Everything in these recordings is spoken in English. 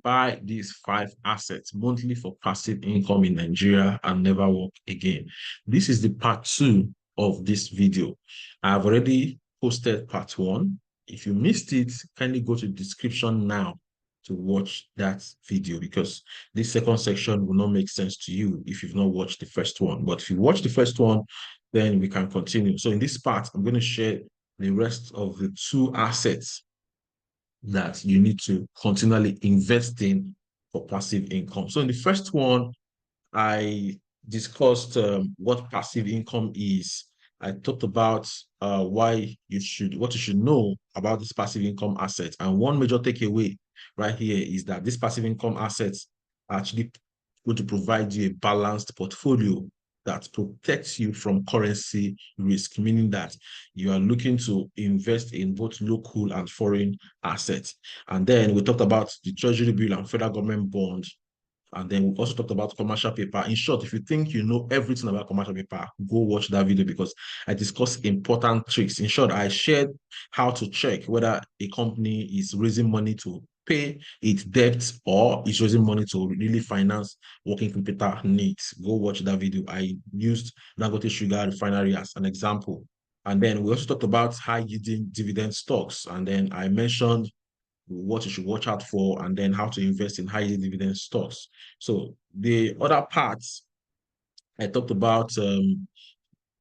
buy these 5 assets monthly for passive income in Nigeria and never work again. This is the part 2 of this video. I've already posted part 1. If you missed it, kindly go to the description now to watch that video, because this second section will not make sense to you if you've not watched the first one. But if you watch the first one, then we can continue. So in this part, I'm going to share the rest of the 2 assets that you need to continually invest in for passive income. So in the first one, I discussed what passive income is. I talked about what you should know about this passive income asset. And one major takeaway right here is that this passive income assets are actually going to provide you a balanced portfolio that protects you from currency risk, meaning that you are looking to invest in both local and foreign assets. And then we talked about the treasury bill and federal government bond. And then we also talked about commercial paper. In short, if you think you know everything about commercial paper, go watch that video, because I discussed important tricks. In short, I shared how to check whether a company is raising money to pay its debts or is raising money to really finance working capital needs. Go watch that video. I used Dangote Sugar Refinery as an example. And then we also talked about high yielding dividend stocks. And then I mentioned what you should watch out for, and then how to invest in high dividend stocks. So the other parts, I talked about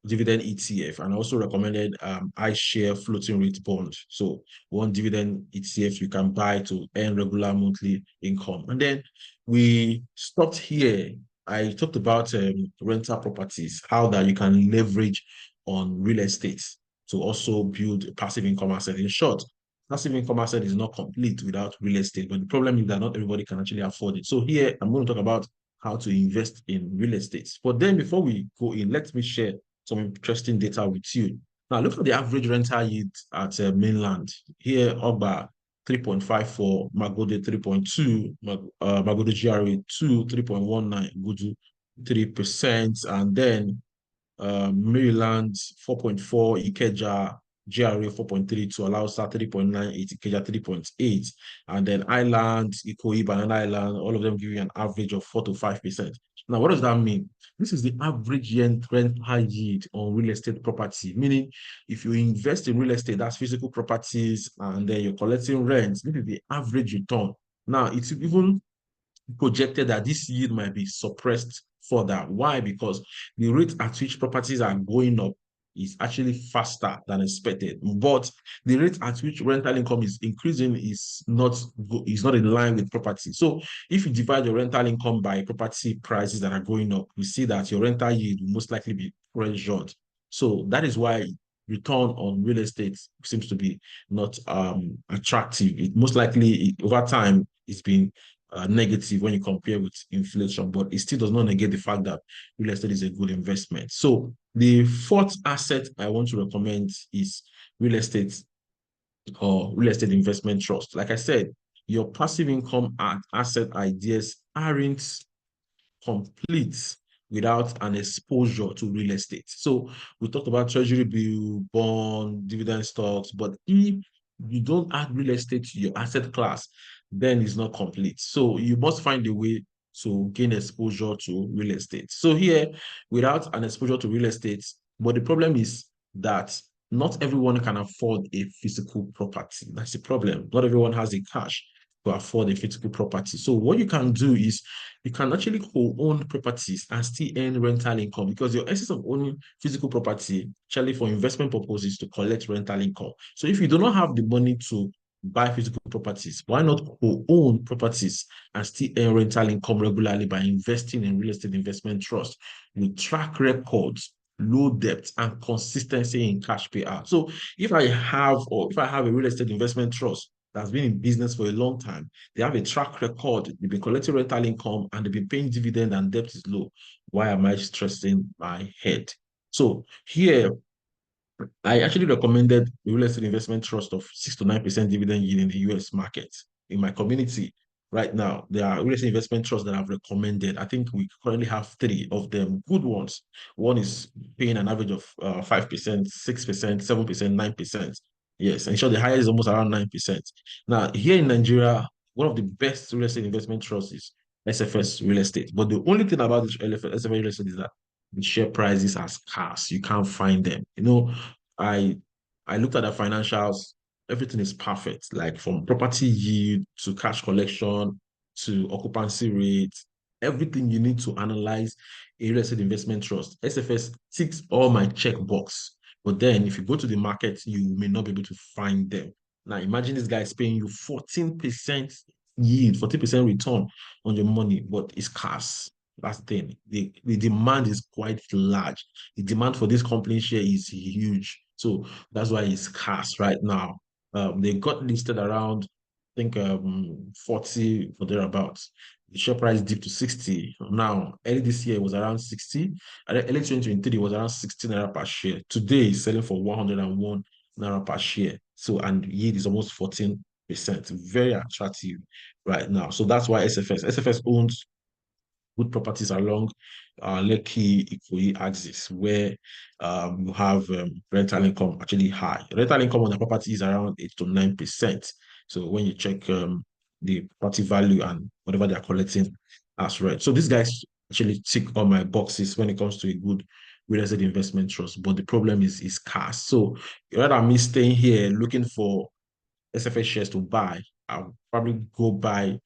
dividend ETF, and I also recommended iShare floating rate bond. So one dividend ETF you can buy to earn regular monthly income. And then we stopped here. I talked about rental properties, how that you can leverage on real estate to also build a passive income asset. In short, passive income asset is not complete without real estate, but the problem is that not everybody can actually afford it. So here I'm going to talk about how to invest in real estate. But then before we go in, let me share some interesting data with you. Now, look at the average rental yield at mainland. Here, Oba 3.54, Magode 3.2, Magode GRA 2, 3.19, Gudu 3%, and then Maryland 4.4, Ikeja GRA 4.32, Alausa 3.98, Ikeja 3.8, and then Island, Ikoyi, Banana Island, all of them give you an average of 4 to 5%. Now, what does that mean? This is the average rental yield on real estate property, meaning if you invest in real estate, that's physical properties, and then you're collecting rents, this is the average return. Now, it's even projected that this yield might be suppressed further. Why? Because the rate at which properties are going up is actually faster than expected, but the rate at which rental income is increasing is not in line with property. So if you divide your rental income by property prices that are going up, you see that your rental yield will most likely be pressured. So that is why return on real estate seems to be not attractive. It most likely over time it's been negative when you compare with inflation, but it still does not negate the fact that real estate is a good investment. So the fourth asset I want to recommend is real estate or real estate investment trust. Like I said, your passive income and asset ideas aren't complete without an exposure to real estate. So we talked about treasury bill, bond, dividend stocks, but if you don't add real estate to your asset class, then it's not complete. So you must find a way to gain exposure to real estate. So here, without an exposure to real estate, but the problem is that not everyone can afford a physical property. That's the problem. Not everyone has the cash to afford a physical property. So what you can do is you can actually co-own properties and still earn rental income, because your essence of owning physical property actually for investment purposes to collect rental income. So if you do not have the money to buy physical properties, why not co-own properties and still earn rental income regularly by investing in real estate investment trust with track records, low debt, and consistency in cash payout? So if I have a real estate investment trust that's been in business for a long time, they have a track record, they've been collecting rental income, and they've been paying dividend, and debt is low, why am I stressing my head? So here, I actually recommended the real estate investment trust of 6 to 9% dividend yield in the US market. In my community right now, there are real estate investment trusts that I've recommended. I think we currently have 3 of them, good ones. One is paying an average of 5%, 6%, 7%, 9%. Yes, and sure, the highest is almost around 9%. Now, here in Nigeria, one of the best real estate investment trusts is SFS Real Estate. But the only thing about this SFS Real Estate is that the share prices are scarce. You can't find them. I I looked at the financials. Everything is perfect, like from property yield to cash collection to occupancy rate, everything you need to analyze a real estate investment trust. SFS ticks all my checkbox. But then if you go to the market, you may not be able to find them. Now imagine this guy is paying you 14% yield, 40% return on your money, but it's cash. That's the thing. The demand is quite large. The demand for this company share is huge. So that's why it's cash right now. They got listed around, I think 40 or thereabouts. The share price dipped to 60. Now, early this year it was around 60. And then early 2023 was around 16 naira per share. Today it's selling for 101 naira per share. So, and yield is almost 14%. Very attractive right now. So that's why SFS owns good properties along Lekki Ikoyi axis, where you have rental income actually high. Rental income on the property is around 8 to 9%. So when you check the property value and whatever they're collecting as rent. So these guys actually tick all my boxes when it comes to a good real estate investment trust. But the problem is cash. So rather than me staying here looking for SFS shares to buy, I'll probably go buy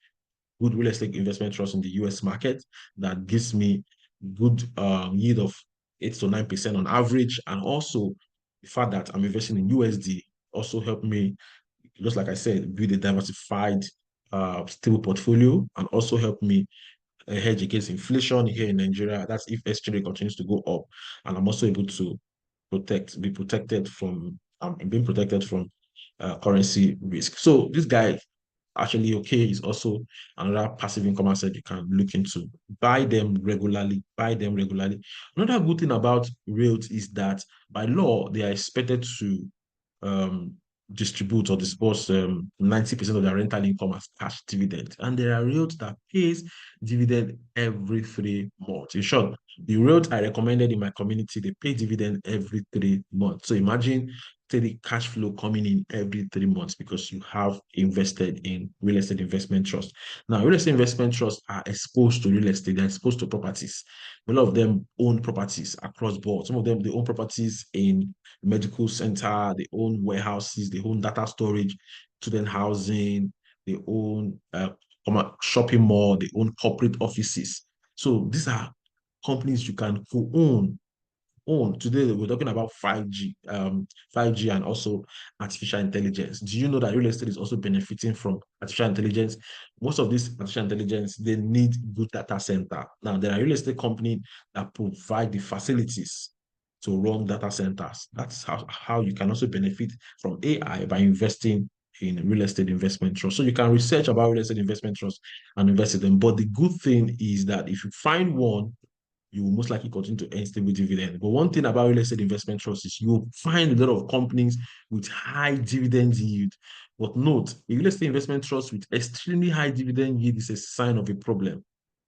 good real estate investment trust in the US market that gives me good yield of 8 to 9% on average. And also the fact that I'm investing in USD also help me, just like I said, build a diversified stable portfolio and also help me hedge against inflation here in Nigeria. That's if exchange rate continues to go up. And I'm also able to be protected from, being protected from currency risk. So this guy actually okay is also another passive income asset you can look into. Buy them regularly, buy them regularly. Another good thing about REITs is that by law, they are expected to um, distribute or disperse 90% of their rental income as cash dividend. And there are REITs that pays dividend every 3 months. In short, the REIT I recommended in my community, they pay dividend every 3 months. So imagine steady cash flow coming in every 3 months because you have invested in real estate investment trust. Now, real estate investment trusts are exposed to real estate, they're exposed to properties. A lot of them own properties across board. Some of them they own properties in medical center, they own warehouses, they own data storage, student housing, they own shopping mall, they own corporate offices. So these are companies you can co-own today we're talking about 5G and also artificial intelligence. Do you know that real estate is also benefiting from artificial intelligence? Most of this artificial intelligence, they need good data center. Now, there are real estate companies that provide the facilities to run data centers. That's how you can also benefit from AI by investing in real estate investment trust. So you can research about real estate investment trust and invest in them. But the good thing is that if you find one you will most likely continue to earn stable dividend. But one thing about real estate investment trust is you'll find a lot of companies with high dividend yield. But note, a real estate investment trust with extremely high dividend yield is a sign of a problem.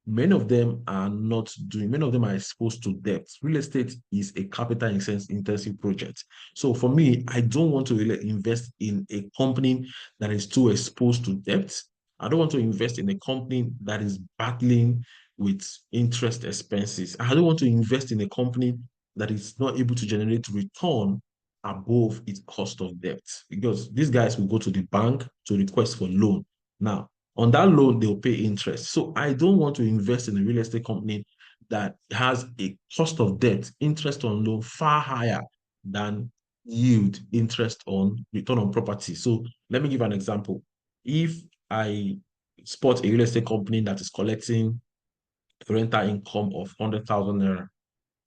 Many of them are exposed to debt. Real estate is a capital intensive project. So for me, I don't want to really invest in a company that is too exposed to debt. I don't want to invest in a company that is battling with interest expenses. I don't want to invest in a company that is not able to generate return above its cost of debt because these guys will go to the bank to request for loan. Now, on that loan, they'll pay interest. So I don't want to invest in a real estate company that has a cost of debt, interest on loan far higher than yield interest on return on property. So let me give an example. If I spot a real estate company that is collecting rental income of 100,000 naira,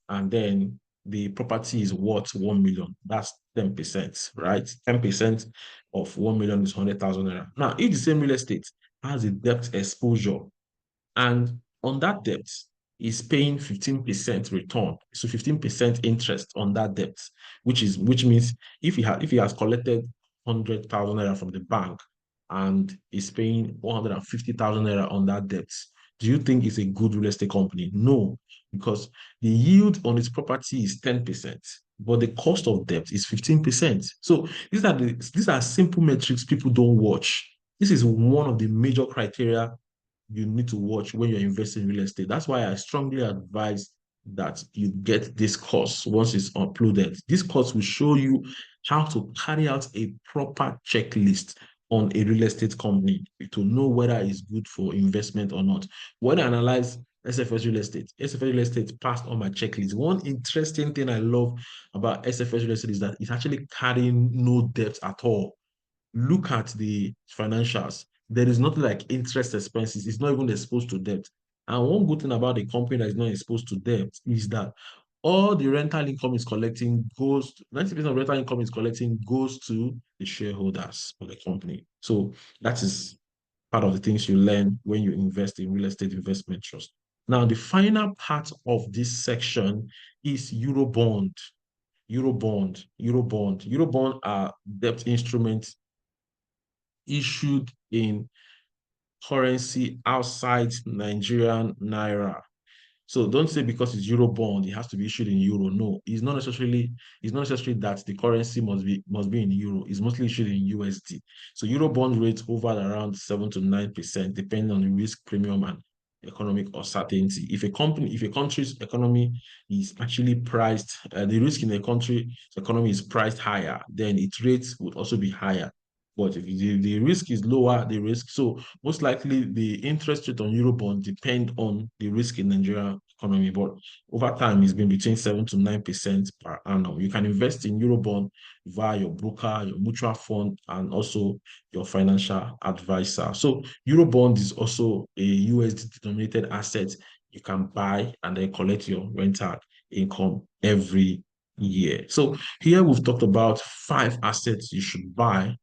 and then the property is worth 1 million. That's 10%, right? 10% of 1 million is 100,000 naira. Now, if the same real estate has a debt exposure, and on that debt is paying 15% return, so 15% interest on that debt, which means if he has collected 100,000 naira from the bank and is paying 150,000 naira on that debt, do you think it's a good real estate company? No, because the yield on its property is 10%, but the cost of debt is 15%. So these are simple metrics people don't watch. This is one of the major criteria you need to watch when you're investing in real estate. That's why I strongly advise that you get this course once it's uploaded. This course will show you how to carry out a proper checklist on a real estate company to know whether it's good for investment or not. When I analyze SFS Real Estate, SFS Real Estate passed on my checklist. One interesting thing I love about SFS Real Estate is that it's actually carrying no debt at all. Look at the financials. There is nothing like interest expenses. It's not even exposed to debt. And one good thing about the company that is not exposed to debt is that all the rental income is collecting goes 90% of rental income is collecting goes to the shareholders of the company. So that is part of the things you learn when you invest in real estate investment trust. Now, the final part of this section is Eurobond. Eurobond are debt instruments issued in currency outside Nigerian naira. So don't say because it's euro bond, it has to be issued in euro. No, it's not necessarily that the currency must be in euro. It's mostly issued in USD. So euro bond rates hover around 7 to 9%, depending on the risk premium and economic uncertainty. If a country's economy is actually priced, the risk in a country's economy is priced higher, then its rates would also be higher. But if the risk is lower, the risk, so most likely the interest rate on Eurobond depend on the risk in Nigeria economy. But over time, it's been between 7 to 9% per annum. You can invest in Eurobond via your broker, your mutual fund, and also your financial advisor. So Eurobond is also a USD denominated asset you can buy and then collect your rental income every year. So here we've talked about 5 assets you should buy,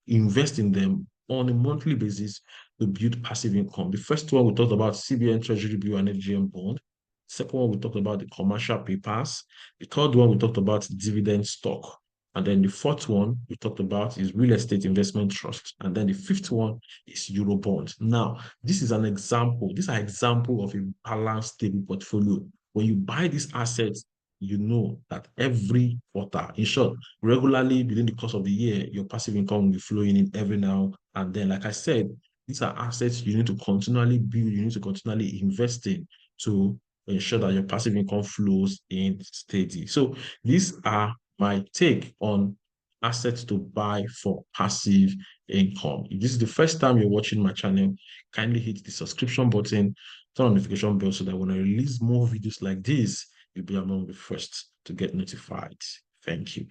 invest in them on a monthly basis to build passive income. The first one we talked about CBN Treasury Bill and FGM bond. Second one we talked about the commercial papers. The third one we talked about dividend stock. And then the fourth one we talked about is real estate investment trust. And then the fifth one is Eurobond. Now, this is an example. These are example of a balanced, stable portfolio. When you buy these assets, you know that every quarter, in short, regularly within the course of the year, your passive income will be flowing in every now and then. Like I said, these are assets you need to continually build, you need to continually invest in to ensure that your passive income flows in steady. So these are my take on assets to buy for passive income. If this is the first time you're watching my channel, kindly hit the subscription button, turn on the notification bell so that when I release more videos like this, you'll be among the first to get notified. Thank you.